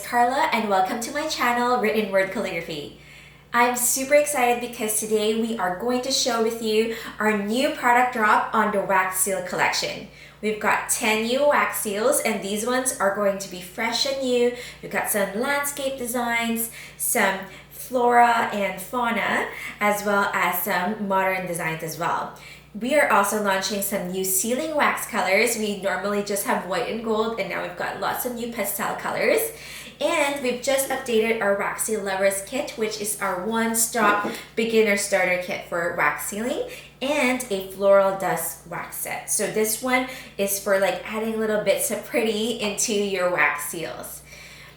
Carla and welcome to my channel, Written Word Calligraphy. I'm super excited because today we are going to share with you our new product drop on the wax seal collection. We've got 10 new wax seals and these ones are going to be fresh and new. We've got some landscape designs, some flora and fauna, as well as some modern designs as well. We are also launching some new sealing wax colors. We normally just have white and gold, and now we've got lots of new pastel colors. And we've just updated our Wax Seal Lovers Kit, which is our one-stop beginner starter kit for wax sealing, and a Floral Dust Wax Set. So this one is for like adding little bits of pretty into your wax seals.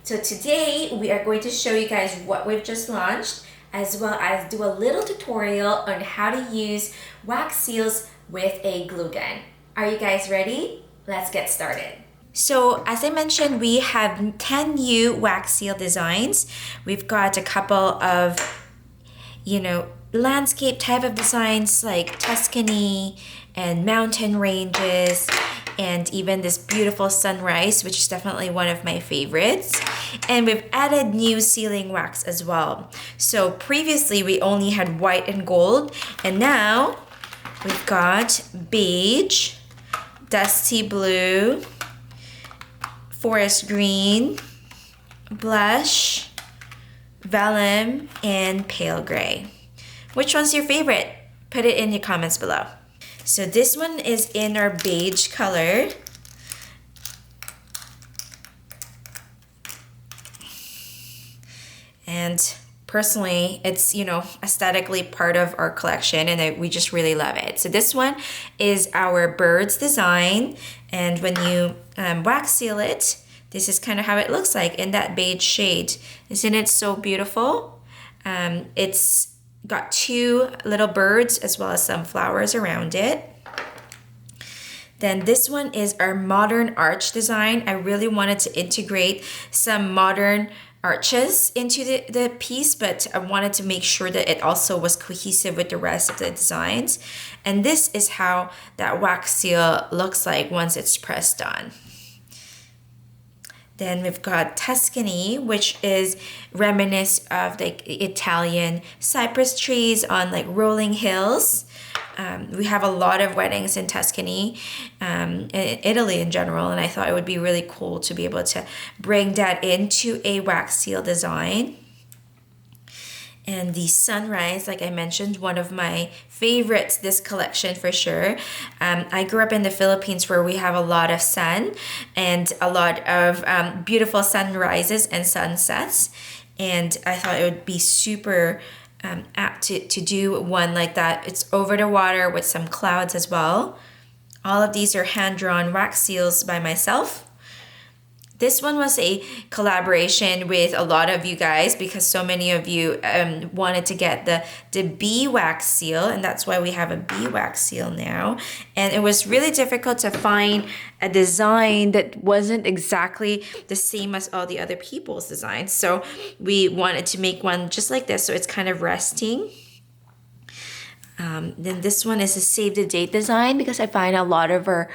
So today we are going to show you guys what we've just launched, as well as do a little tutorial on how to use wax seals with a glue gun. Are you guys ready? Let's get started. So as I mentioned, we have 10 new wax seal designs. We've got a couple of, landscape type of designs like Tuscany and mountain ranges, and even this beautiful sunrise, which is definitely one of my favorites. And we've added new sealing wax as well. So previously we only had white and gold, and now we've got beige, dusty blue, forest green, blush, vellum, and pale gray. Which one's your favorite? Put it in your comments below. So this one is in our beige color. And personally, it's, aesthetically part of our collection, and we just really love it. So this one is our birds design. And when you wax seal it, this is kind of how it looks like in that beige shade. Isn't it so beautiful? It's got two little birds as well as some flowers around it. Then this one is our modern arch design. I really wanted to integrate some modern arches into the piece, but I wanted to make sure that it also was cohesive with the rest of the designs. And this is how that wax seal looks like once it's pressed on. Then we've got Tuscany, which is reminiscent of like Italian cypress trees on like rolling hills. We have a lot of weddings in Tuscany, in Italy in general, and I thought it would be really cool to be able to bring that into a wax seal design. And the sunrise, like I mentioned, one of my favorites this collection for sure. I grew up in the Philippines where we have a lot of sun and a lot of beautiful sunrises and sunsets. And I thought it would be super apt to do one like that. It's over the water with some clouds as well. All of these are hand-drawn wax seals by myself. This one was a collaboration with a lot of you guys because so many of you wanted to get the bee wax seal, and that's why we have a bee wax seal now. And it was really difficult to find a design that wasn't exactly the same as all the other people's designs. So we wanted to make one just like this, so it's kind of resting. Then this one is a save the date design because I find a lot of our,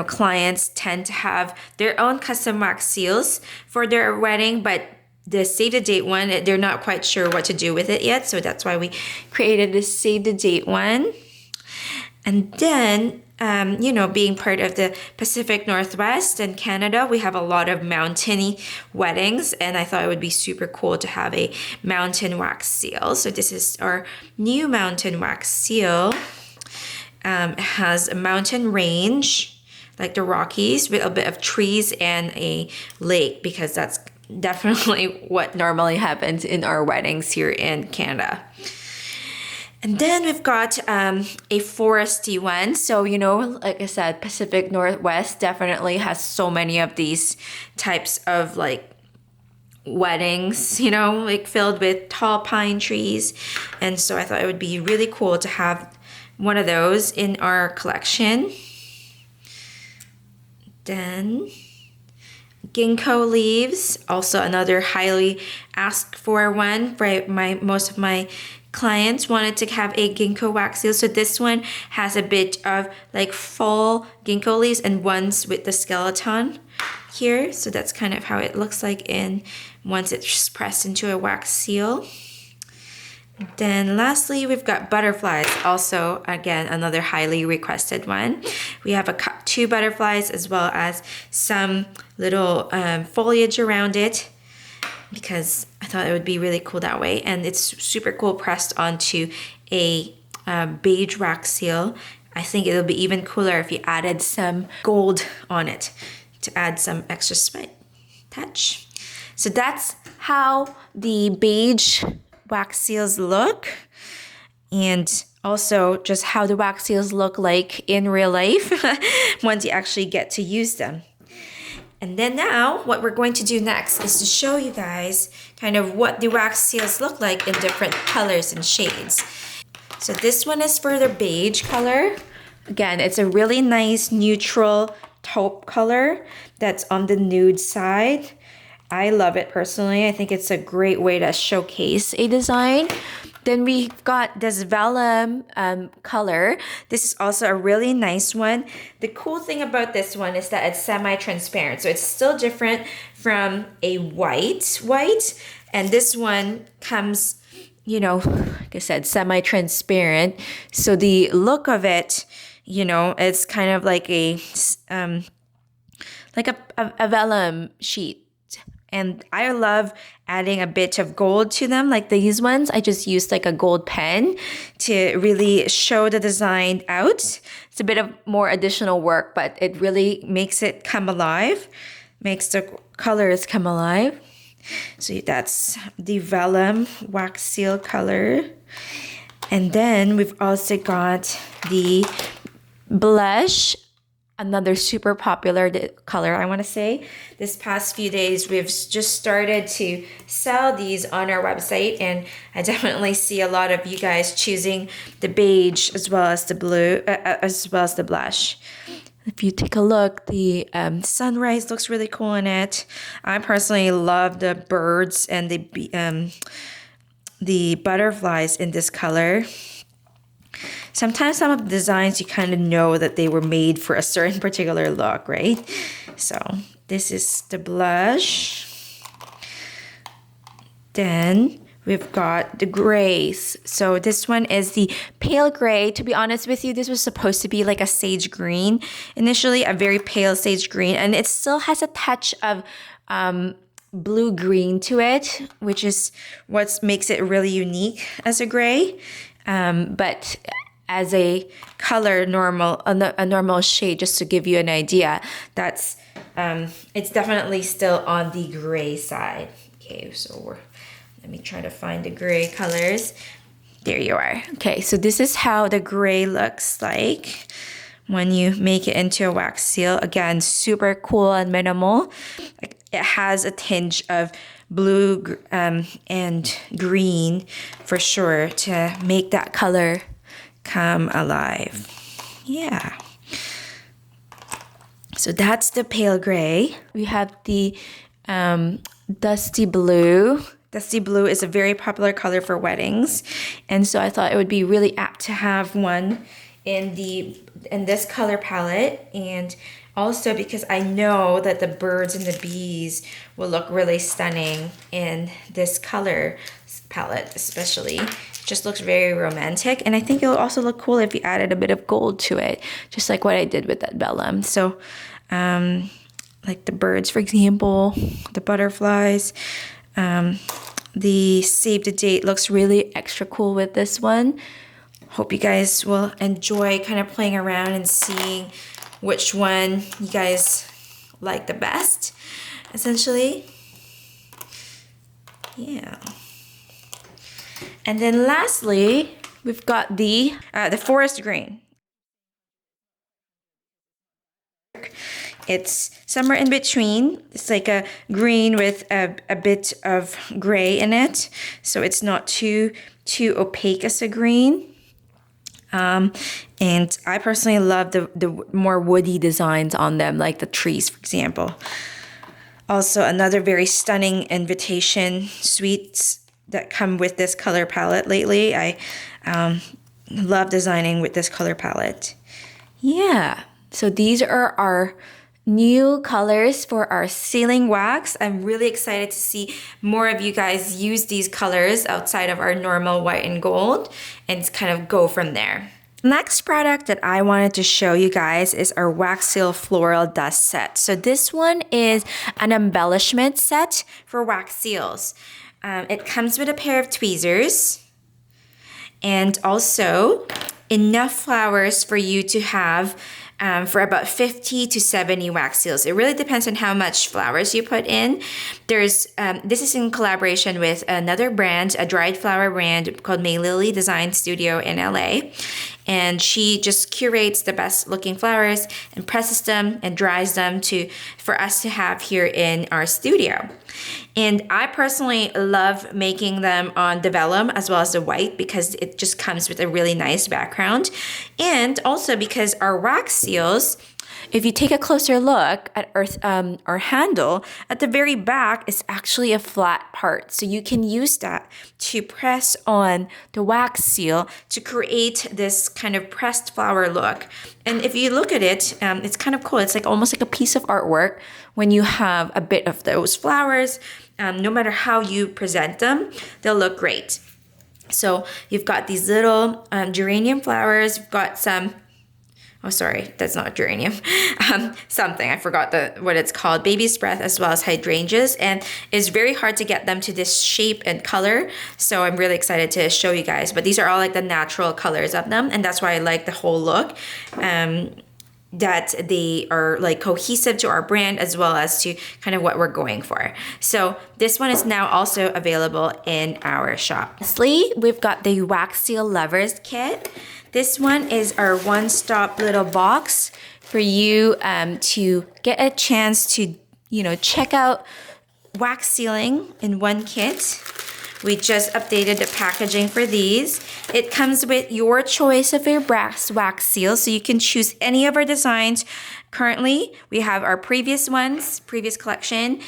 clients tend to have their own custom wax seals for their wedding, but the save the date one, they're not quite sure what to do with it yet. So that's why we created this save the date one. And then, being part of the Pacific Northwest and Canada, we have a lot of mountainy weddings, and I thought it would be super cool to have a mountain wax seal. So this is our new mountain wax seal. It has a mountain range, like the Rockies, with a bit of trees and a lake, because that's definitely what normally happens in our weddings here in Canada. And then we've got a foresty one. So, like I said, Pacific Northwest definitely has so many of these types of like weddings, like filled with tall pine trees. And so I thought it would be really cool to have one of those in our collection. Then ginkgo leaves, also another highly asked for one by most of my clients wanted to have a ginkgo wax seal. So this one has a bit of like full ginkgo leaves and ones with the skeleton here. So that's kind of how it looks like once it's pressed into a wax seal. Then lastly, we've got butterflies. Also, again, another highly requested one. We have 2 butterflies as well as some little foliage around it, because I thought it would be really cool that way. And it's super cool pressed onto a beige wax seal. I think it'll be even cooler if you added some gold on it to add some extra spice touch. So that's how the beige wax seals look, and also just how the wax seals look like in real life once you actually get to use them. And then now what we're going to do next is to show you guys kind of what the wax seals look like in different colors and shades. So this one is for the beige color. Again, it's a really nice neutral taupe color that's on the nude side. I love it personally. I think it's a great way to showcase a design. Then we've got this vellum color. This is also a really nice one. The cool thing about this one is that it's semi-transparent. So it's still different from a white. And this one comes, you know, like I said, semi-transparent. So the look of it, you know, it's kind of like a vellum sheet. And I love adding a bit of gold to them, like these ones. I just used like a gold pen to really show the design out. It's a bit of more additional work, but it really makes it come alive, makes the colors come alive. So that's the vellum wax seal color. And then we've also got the blush, another super popular color, I want to say. This past few days, we've just started to sell these on our website, and I definitely see a lot of you guys choosing the beige as well as the blue, as well as the blush. If you take a look, the sunrise looks really cool in it. I personally love the birds and the butterflies in this color. Sometimes some of the designs, you kind of know that they were made for a certain particular look, right? So this is the blush. Then we've got the grays. So this one is the pale gray. To be honest with you, this was supposed to be like a sage green. Initially, a very pale sage green. And it still has a touch of blue-green to it, which is what makes it really unique as a gray. But as a color a normal shade, just to give you an idea, that's it's definitely still on the gray side. Okay, so let me try to find the gray colors. There you are. Okay, so this is how the gray looks like when you make it into a wax seal. Again, super cool and minimal. It has a tinge of blue and green for sure to make that color come alive. Yeah. So that's the pale gray. We have the dusty blue. Dusty blue is a very popular color for weddings, and so I thought it would be really apt to have one in this color palette, and also because I know that the birds and the bees will look really stunning in this color palette, especially. It just looks very romantic, and I think it'll also look cool if you added a bit of gold to it, just like what I did with that vellum. So like the birds, for example, the butterflies, the save the date looks really extra cool with this one. Hope you guys will enjoy kind of playing around and seeing which one you guys like the best, essentially. Yeah. And then lastly, we've got the forest green. It's somewhere in between. It's like a green with a bit of gray in it, so it's not too opaque as a green. And I personally love the more woody designs on them, like the trees, for example. Also, another very stunning invitation suite that come with this color palette lately. I love designing with this color palette. Yeah, so these are our new colors for our sealing wax. I'm really excited to see more of you guys use these colors outside of our normal white and gold and kind of go from there. Next product that I wanted to show you guys is our Wax Seal Floral Dust Set. So this one is an embellishment set for wax seals. It comes with a pair of tweezers and also enough flowers for you to have for about 50 to 70 wax seals. It really depends on how much flowers you put in. This is in collaboration with another brand, a dried flower brand called May Lily Design Studio in LA. And she just curates the best looking flowers and presses them and dries them for us to have here in our studio. And I personally love making them on the vellum as well as the white because it just comes with a really nice background. And also because our wax seals, if you take a closer look at our handle, at the very back is actually a flat part. So you can use that to press on the wax seal to create this kind of pressed flower look. And if you look at it, it's kind of cool. It's like almost like a piece of artwork when you have a bit of those flowers. No matter how you present them, they'll look great. So you've got these little geranium flowers. You've got some, oh, sorry, that's not geranium. Something, I forgot what it's called. Baby's breath as well as hydrangeas. And it's very hard to get them to this shape and color. So I'm really excited to show you guys. But these are all like the natural colors of them. And that's why I like the whole look. That they are like cohesive to our brand as well as to kind of what we're going for. So this one is now also available in our shop. Lastly, we've got the Wax Seal Lovers Kit. This one is our one-stop little box for you to get a chance to, check out wax sealing in one kit. We just updated the packaging for these. It comes with your choice of your brass wax seal, so you can choose any of our designs. Currently, we have our previous collection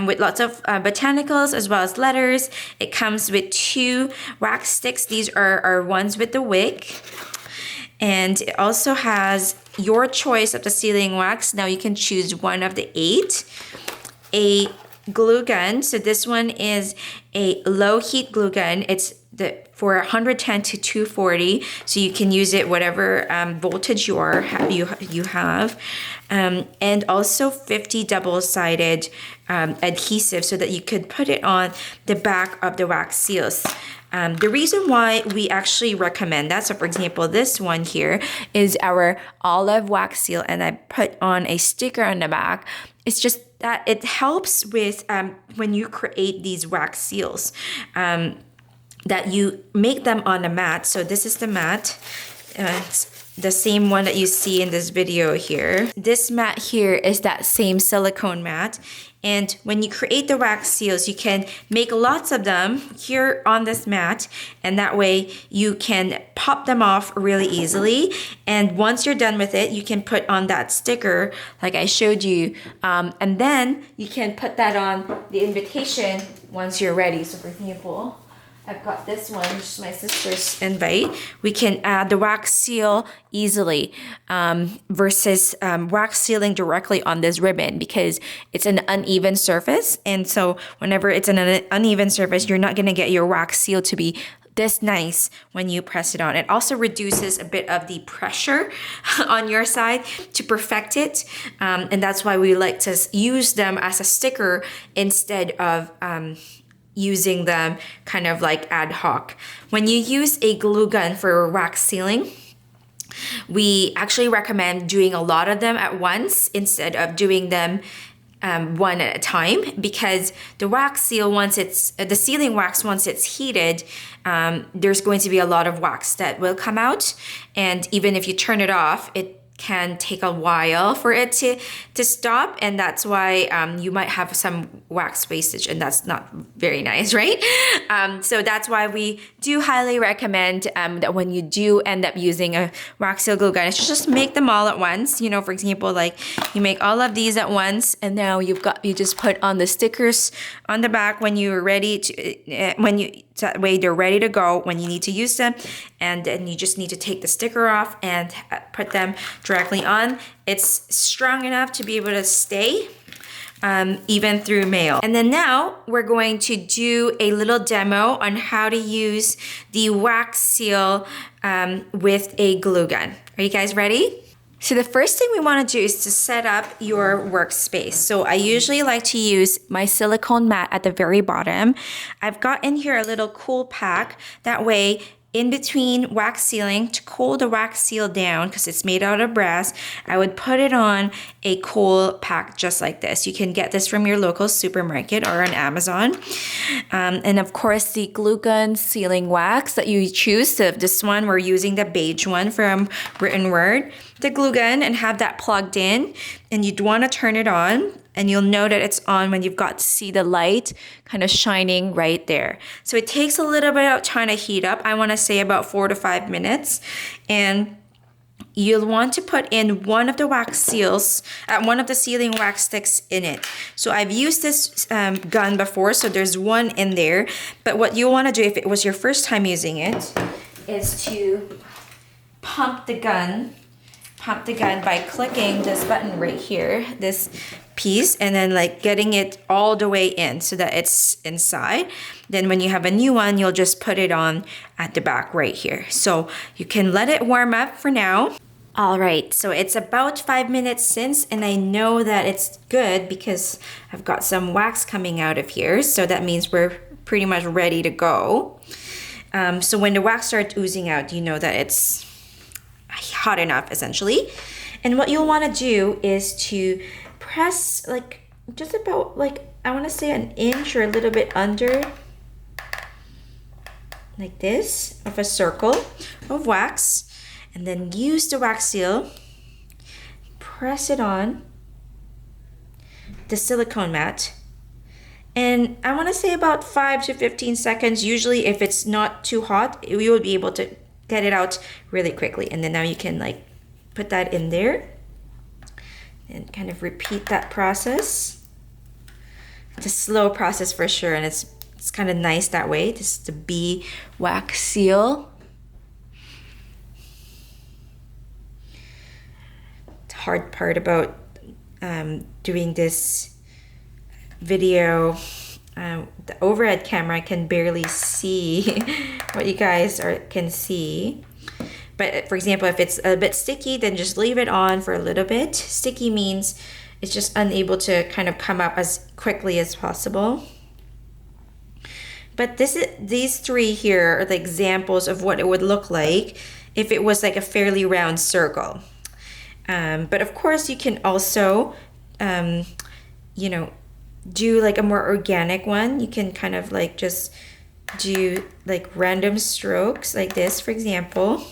with lots of botanicals as well as letters. It comes with 2 wax sticks. These are our ones with the wick. And it also has your choice of the sealing wax. Now you can choose one of the 8. A glue gun. So this one is a low heat glue gun. It's for 110 to 240. So you can use it whatever voltage you have. And also 50 double-sided adhesive so that you could put it on the back of the wax seals. The reason why we actually recommend that, so for example, this one here is our olive wax seal, and I put on a sticker on the back. It's just that it helps with when you create these wax seals, that you make them on a mat. So this is the mat. It's the same one that you see in this video here. This mat here is that same silicone mat. And when you create the wax seals, you can make lots of them here on this mat. And that way you can pop them off really easily. And once you're done with it, you can put on that sticker like I showed you. And then you can put that on the invitation once you're ready. So for example, I've got this one, which is my sister's invite. We can add the wax seal easily versus wax sealing directly on this ribbon because it's an uneven surface. And so whenever it's an uneven surface, you're not going to get your wax seal to be this nice when you press it on. It also reduces a bit of the pressure on your side to perfect it. And that's why we like to use them as a sticker instead of using them kind of like ad hoc. When you use a glue gun for wax sealing, we actually recommend doing a lot of them at once instead of doing them one at a time, because the wax seal, the sealing wax, once it's heated, there's going to be a lot of wax that will come out. And even if you turn it off, it can take a while for it to stop, and that's why you might have some wax wastage, and that's not very nice, right? So that's why we do highly recommend that when you do end up using a wax seal glue gun, it's just make them all at once. For example, like you make all of these at once, and now you just put on the stickers on the back when you're ready So that way they're ready to go when you need to use them. And then you just need to take the sticker off and put them directly on. It's strong enough to be able to stay even through mail. And then now we're going to do a little demo on how to use the wax seal with a glue gun. Are you guys ready? So the first thing we want to do is to set up your workspace. So I usually like to use my silicone mat at the very bottom. I've got in here a little cool pack. That way, in between wax sealing, to cool the wax seal down, because it's made out of brass, I would put it on a cool pack just like this. You can get this from your local supermarket or on Amazon. And of course, the glue gun sealing wax that you choose. So this one, we're using the beige one from Written Word. The glue gun and have that plugged in, and you'd want to turn it on, and you'll know that it's on when you've got to see the light kind of shining right there. So it takes a little bit of time to heat up. I want to say about 4 to 5 minutes. And you'll want to put in one of the wax seals, one of the sealing wax sticks in it. So I've used this gun before, so there's one in there. But what you'll want to do if it was your first time using it is to pump the gun by clicking this button right here, this piece, and then like getting it all the way in so that it's inside. Then when you have a new one, you'll just put it on at the back right here. So you can let it warm up for now. All right, so it's about 5 minutes since, and I know that it's good because I've got some wax coming out of here. So that means we're pretty much ready to go. So when the wax starts oozing out, you know that it's hot enough essentially. And what you'll want to do is to press like just about like, I want to say an inch or a little bit under, like this, of a circle of wax, and then use the wax seal, press it on the silicone mat, and I want to say about 5 to 15 seconds. Usually if it's not too hot, we will be able to get it out really quickly. And then now you can like put that in there and kind of repeat that process. It's a slow process for sure, and it's kind of nice that way. This is the bee wax seal. The hard part about doing this video, the overhead camera can barely see what you guys can see. But for example, if it's a bit sticky, then just leave it on for a little bit. Sticky means it's just unable to kind of come up as quickly as possible. But these three here are the examples of what it would look like if it was like a fairly round circle. But of course, you can also, do like a more organic one. You can kind of like just do like random strokes like this, for example,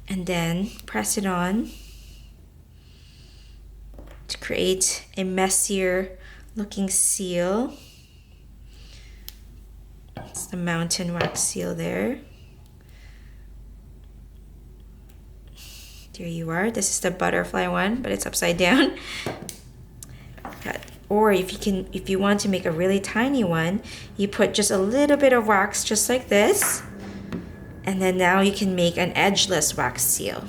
and then press it on to create a messier looking seal. It's the mountain wax seal there. There you are. This is the butterfly one, but it's upside down. Or if you want to make a really tiny one, you put just a little bit of wax just like this, and then now you can make an edgeless wax seal.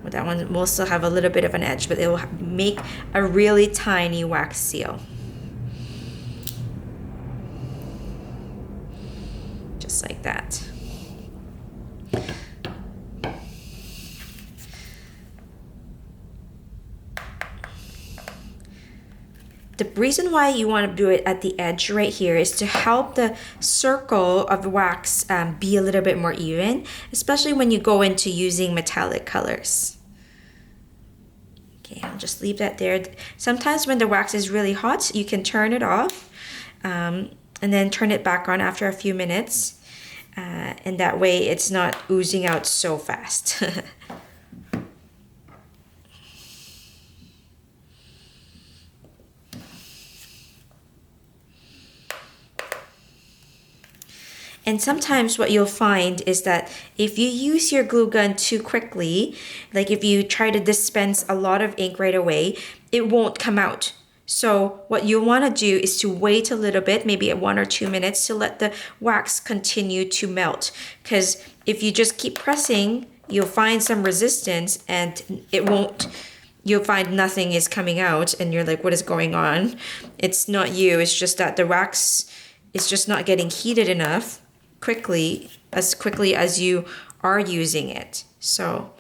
Well, that one will still have a little bit of an edge, but it will make a really tiny wax seal. Just like that. The reason why you want to do it at the edge right here is to help the circle of wax be a little bit more even, especially when you go into using metallic colors. Okay, I'll just leave that there. Sometimes when the wax is really hot, you can turn it off and then turn it back on after a few minutes. And that way it's not oozing out so fast. And sometimes what you'll find is that if you use your glue gun too quickly, like if you try to dispense a lot of ink right away, it won't come out. So what you want to do is to wait a little bit, maybe 1 or 2 minutes, to let the wax continue to melt. Because if you just keep pressing, you'll find some resistance and you'll find nothing is coming out and you're like, what is going on? It's not you, it's just that the wax is just not getting heated enough quickly as you are using it. So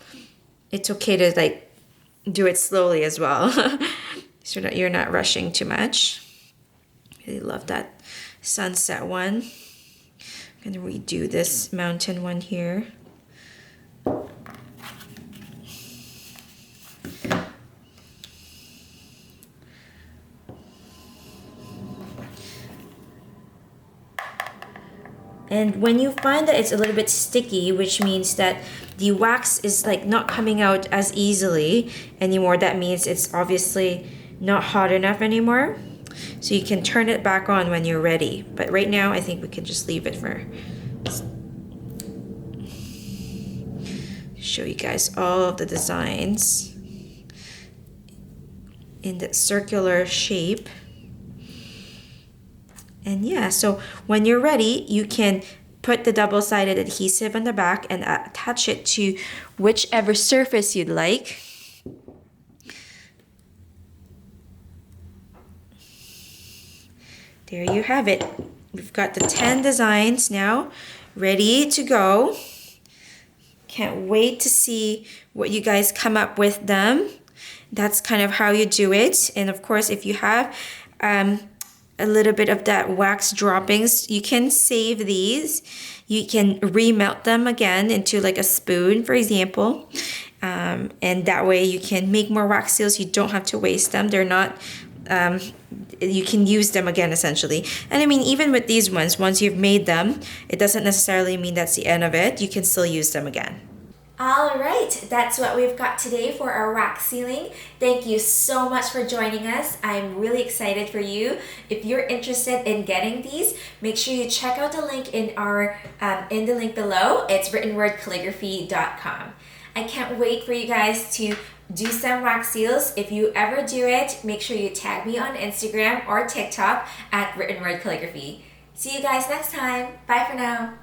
it's okay to like do it slowly as well. So that you're not rushing too much. Really love that sunset one. I'm gonna redo this mountain one here. And when you find that it's a little bit sticky, which means that the wax is like not coming out as easily anymore, that means it's obviously not hot enough anymore. So you can turn it back on when you're ready. But right now, I think we can just leave it for... Show you guys all of the designs in the circular shape. And yeah, so when you're ready, you can put the double-sided adhesive on the back and attach it to whichever surface you'd like. There you have it. We've got the 10 designs now ready to go. Can't wait to see what you guys come up with them. That's kind of how you do it. And of course, if you have a little bit of that wax droppings, you can save these. You can remelt them again into like a spoon, for example. And that way you can make more wax seals. You don't have to waste them. They're not, you can use them again essentially. And I mean, even with these ones, once you've made them, it doesn't necessarily mean that's the end of it. You can still use them again. All right, that's what we've got today for our wax sealing. Thank you so much for joining us. I'm really excited for you. If you're interested in getting these, make sure you check out the link in the link below. It's writtenwordcalligraphy.com. I can't wait for you guys to do some wax seals. If you ever do it, make sure you tag me on Instagram or TikTok at writtenwordcalligraphy. See you guys next time. Bye for now.